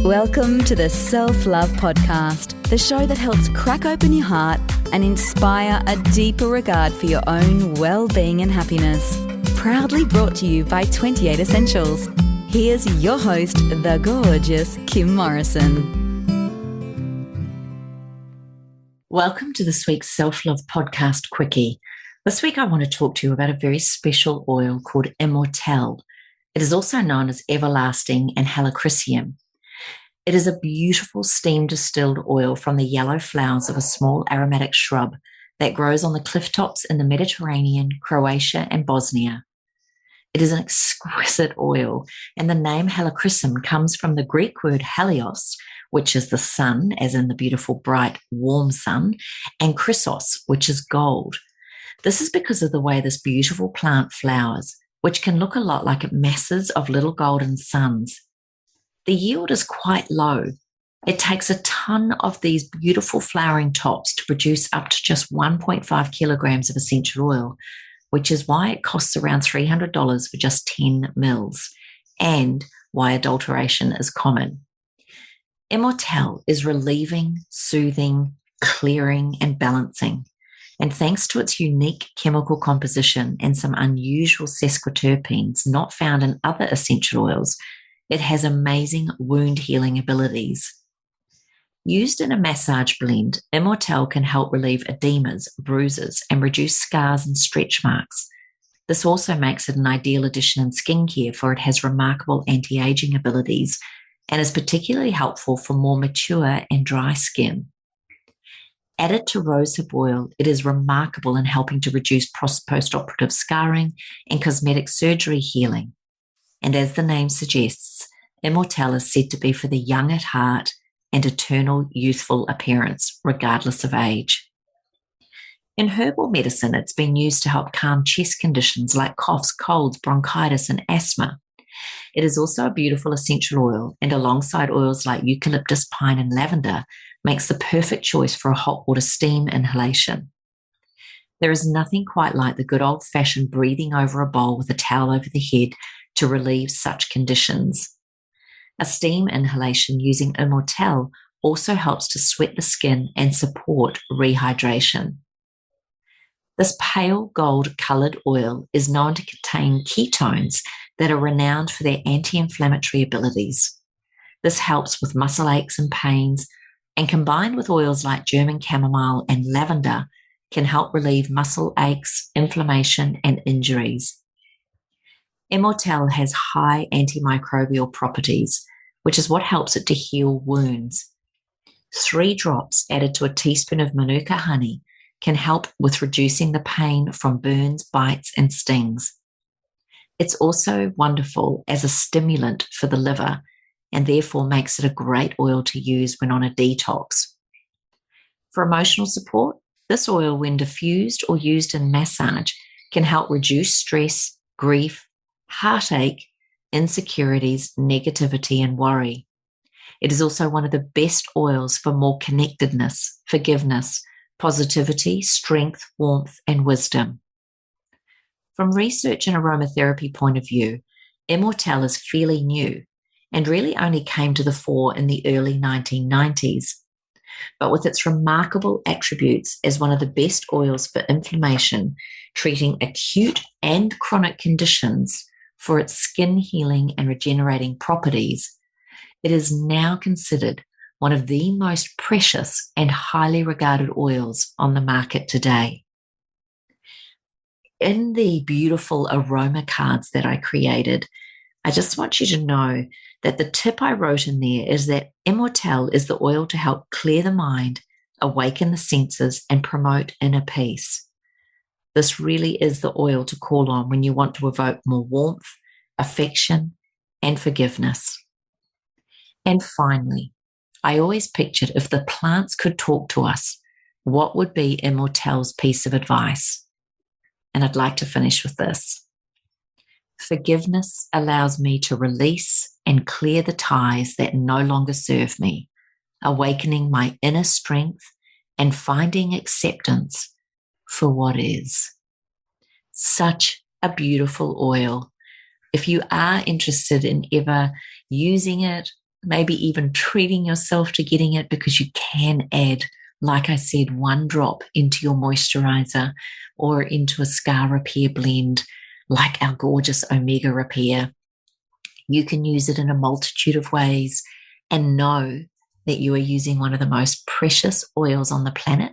Welcome to the Self-Love Podcast, the show that helps crack open your heart and inspire a deeper regard for your own well-being and happiness. Proudly brought to you by 28 Essentials. Here's your host, the gorgeous Kim Morrison. Welcome to this week's Self-Love Podcast Quickie. This week I want to talk to you about a very special oil called Immortelle. It is also known as Everlasting and Helichrysum. It is a beautiful steam distilled oil from the yellow flowers of a small aromatic shrub that grows on the cliff tops in the Mediterranean, Croatia, and Bosnia. It is an exquisite oil, and the name Helichrysum comes from the Greek word helios, which is the sun, as in the beautiful, bright, warm sun, and chrysos, which is gold. This is because of the way this beautiful plant flowers, which can look a lot like masses of little golden suns. The yield is quite low. It takes a ton of these beautiful flowering tops to produce up to just 1.5 kilograms of essential oil, which is why it costs around $300 for just 10 mils, and why adulteration is common. Immortelle is relieving, soothing, clearing, and balancing. And thanks to its unique chemical composition and some unusual sesquiterpenes not found in other essential oils, it has amazing wound healing abilities. Used in a massage blend, Immortelle can help relieve edemas, bruises, and reduce scars and stretch marks. This also makes it an ideal addition in skincare, for it has remarkable anti-aging abilities and is particularly helpful for more mature and dry skin. Added to rosehip oil, it is remarkable in helping to reduce post-operative scarring and cosmetic surgery healing. And as the name suggests, Immortelle is said to be for the young at heart and eternal youthful appearance, regardless of age. In herbal medicine, it's been used to help calm chest conditions like coughs, colds, bronchitis, and asthma. It is also a beautiful essential oil, and alongside oils like eucalyptus, pine, and lavender, makes the perfect choice for a hot water steam inhalation. There is nothing quite like the good old-fashioned breathing over a bowl with a towel over the head to relieve such conditions. A steam inhalation using Immortelle also helps to sweat the skin and support rehydration. This pale gold-coloured oil is known to contain ketones that are renowned for their anti-inflammatory abilities. This helps with muscle aches and pains, and combined with oils like German chamomile and lavender, can help relieve muscle aches, inflammation, and injuries. Immortelle has high antimicrobial properties, which is what helps it to heal wounds. 3 drops added to a teaspoon of manuka honey can help with reducing the pain from burns, bites, and stings. It's also wonderful as a stimulant for the liver, and therefore makes it a great oil to use when on a detox. For emotional support, this oil, when diffused or used in massage, can help reduce stress, grief, heartache, insecurities, negativity, and worry. It is also one of the best oils for more connectedness, forgiveness, positivity, strength, warmth, and wisdom. From research and aromatherapy point of view, Immortelle is fairly new and really only came to the fore in the early 1990s. But with its remarkable attributes as one of the best oils for inflammation, treating acute and chronic conditions, for its skin healing and regenerating properties, it is now considered one of the most precious and highly regarded oils on the market today. In the beautiful aroma cards that I created, I just want you to know that the tip I wrote in there is that Immortelle is the oil to help clear the mind, awaken the senses, and promote inner peace. This really is the oil to call on when you want to evoke more warmth, affection, and forgiveness. And finally, I always pictured if the plants could talk to us, what would be Immortelle's piece of advice? And I'd like to finish with this. Forgiveness allows me to release and clear the ties that no longer serve me, awakening my inner strength and finding acceptance for what is. Such a beautiful oil. If you are interested in ever using it, maybe even treating yourself to getting it, because you can add, like I said, 1 drop into your moisturizer or into a scar repair blend like our gorgeous Omega Repair. You can use it in a multitude of ways and know that you are using one of the most precious oils on the planet.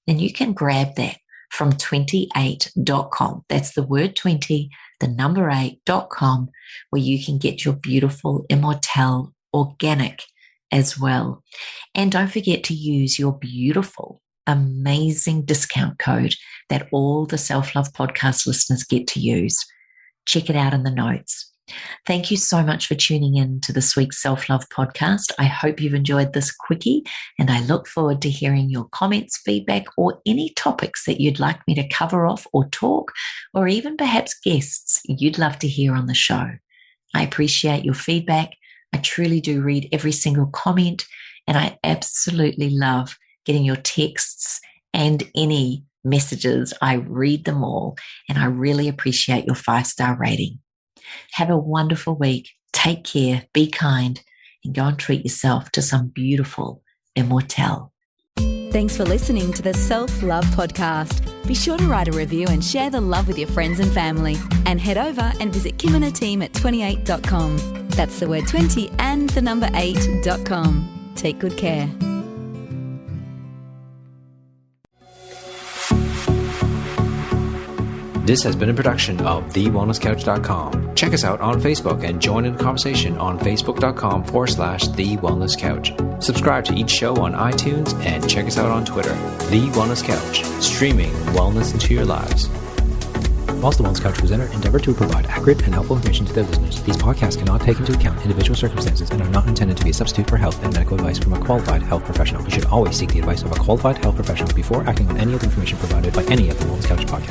Then you can grab that from 28.com. That's the word 20, the number 8.com, where you can get your beautiful Immortelle organic as well. And don't forget to use your beautiful, amazing discount code that all the Self-Love Podcast listeners get to use. Check it out in the notes. Thank you so much for tuning in to this week's Self-Love Podcast. I hope you've enjoyed this quickie, and I look forward to hearing your comments, feedback, or any topics that you'd like me to cover off or talk, or even perhaps guests you'd love to hear on the show. I appreciate your feedback. I truly do read every single comment, and I absolutely love getting your texts and any messages. I read them all, and I really appreciate your 5-star rating. Have a wonderful week. Take care, be kind, and go and treat yourself to some beautiful Immortelle. Thanks for listening to the Self-Love Podcast. Be sure to write a review and share the love with your friends and family. And head over and visit Kim and her team at 28.com. That's the word 20 and the number 8.com. Take good care. This has been a production of thewellnesscouch.com. Check us out on Facebook and join in the conversation on facebook.com/thewellnesscouch. Subscribe to each show on iTunes and check us out on Twitter. The Wellness Couch, streaming wellness into your lives. Whilst the Wellness Couch presenter endeavor to provide accurate and helpful information to their listeners, these podcasts cannot take into account individual circumstances and are not intended to be a substitute for health and medical advice from a qualified health professional. You should always seek the advice of a qualified health professional before acting on any of the information provided by any of the Wellness Couch podcasts.